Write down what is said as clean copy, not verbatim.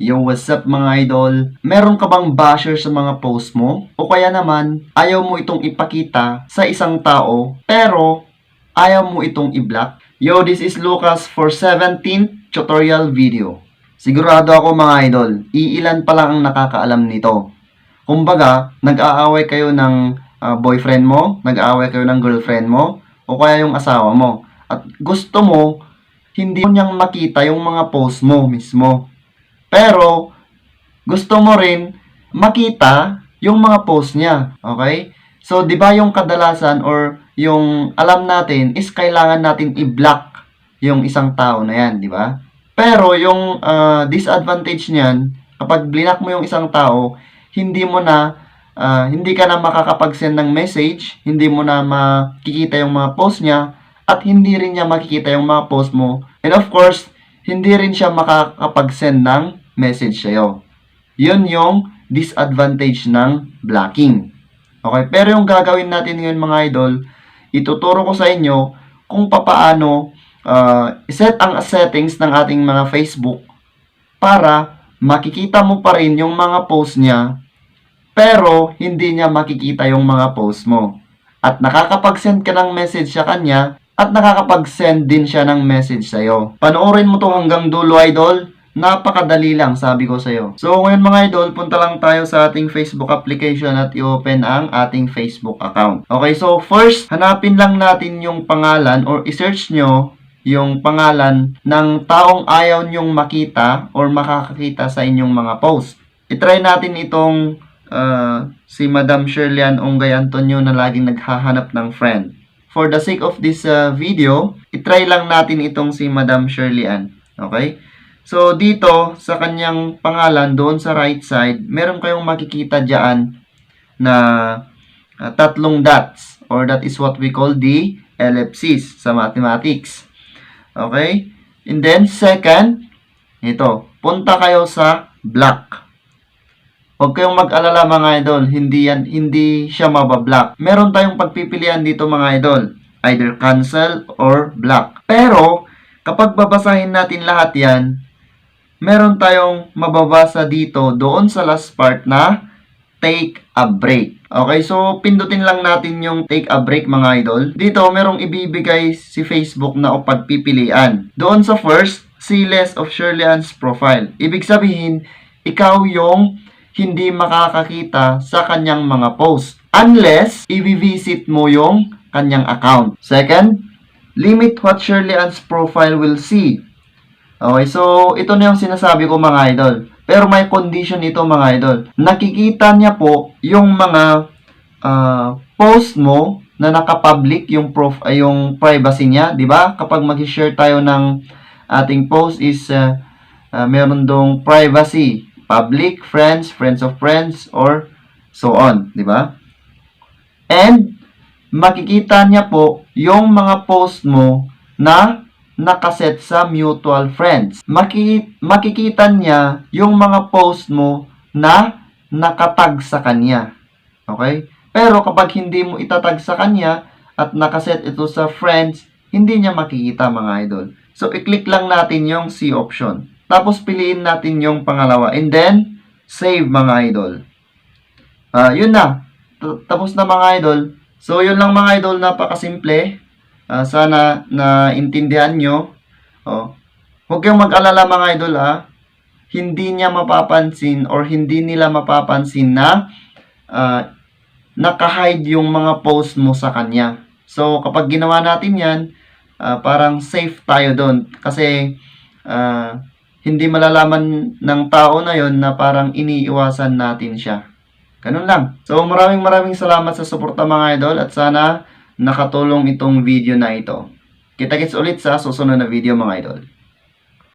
Yo, what's up mga idol? Meron ka bang basher sa mga post mo? O kaya naman, ayaw mo itong ipakita sa isang tao, pero ayaw mo itong i-block? Yo, this is Lucas for 17th tutorial video. Sigurado ako mga idol, iilan pa lang ang nakakaalam nito. Kumbaga, nag-aaway kayo ng boyfriend mo, nag-aaway kayo ng girlfriend mo, o kaya yung asawa mo. At gusto mo, hindi mo niyang makita yung mga post mo mismo. Pero, gusto mo rin makita yung mga post niya. Okay? So, di ba yung kadalasan or yung alam natin is kailangan natin i-block yung isang tao na yan, di ba? Pero, yung disadvantage niyan, kapag blinak mo yung isang tao, hindi mo na, hindi ka na makakapag-send ng message, hindi mo na makikita yung mga post niya, at hindi rin niya makikita yung mga post mo. And of course, hindi rin siya makakapag-send ng message sa'yo. Yun yung disadvantage ng blocking. Okay, pero yung gagawin natin ngayon mga idol, ituturo ko sa inyo kung paano set ang settings ng ating mga Facebook para makikita mo pa rin yung mga post niya, pero hindi niya makikita yung mga post mo. At nakakapag-send ka ng message sa kanya, at nakakapag-send din siya ng message sa'yo. Panoorin mo to hanggang dulo idol. Napakadali lang, sabi ko sa'yo. So, ngayon mga idol, punta lang tayo sa ating Facebook application at i-open ang ating Facebook account. Okay, so first, hanapin lang natin yung pangalan or i-search nyo yung pangalan ng taong ayaw nyong makita or makakakita sa inyong mga post. I-try natin itong si Madam Shirley Ann Ongay Antonio na laging naghahanap ng friend. For the sake of this video, i-try lang natin itong si Madam Shirley Ann. Okay? So, dito, sa kanyang pangalan, doon sa right side, meron kayong makikita dyan na tatlong dots. Or that is what we call the ellipses sa mathematics. Okay? And then, second, ito, punta kayo sa block. Huwag kayong mag-alala mga idol, hindi siya mabablock. Meron tayong pagpipilian dito mga idol, either cancel or block. Pero, kapag babasahin natin lahat yan, meron tayong mababasa dito doon sa last part na take a break. Okay, so pindutin lang natin yung take a break mga idol. Dito, merong ibibigay si Facebook na o pagpipilian. Doon sa first, see less of Shirley Ann's profile. Ibig sabihin, ikaw yung hindi makakakita sa kanyang mga post unless i-visit mo yung kanyang account. Second, limit what Shirley Ann's profile will see. Okay, so ito na yung sinasabi ko mga idol. Pero may condition ito mga idol. Nakikita niya po yung mga post mo na naka-public yung yung privacy niya, 'di ba? Kapag mag-share tayo ng ating post is meron dong privacy, public, friends, friends of friends or so on, 'di ba? And makikita niya po yung mga post mo na nakaset sa mutual friends. Makikita niya yung mga post mo na nakatag sa kanya. Okay? Pero kapag hindi mo itatag sa kanya at nakaset ito sa friends, hindi niya makikita mga idol. So, i-click lang natin yung C option. Tapos, piliin natin yung pangalawa. And then, save mga idol. Yun na. Tapos na mga idol. So, yun lang mga idol. Napakasimple. Sana naintindihan nyo. Huwag kayong mag-alala mga idol hindi niya mapapansin or hindi nila mapapansin na naka-hide yung mga post mo sa kanya. So, kapag ginawa natin yan, parang safe tayo doon. Kasi, hindi malalaman ng tao na yon na parang iniiwasan natin siya. Ganun lang. So, maraming salamat sa suporta mga idol at sana nakatulong itong video na ito. Kita-kits ulit sa susunod na video mga idol.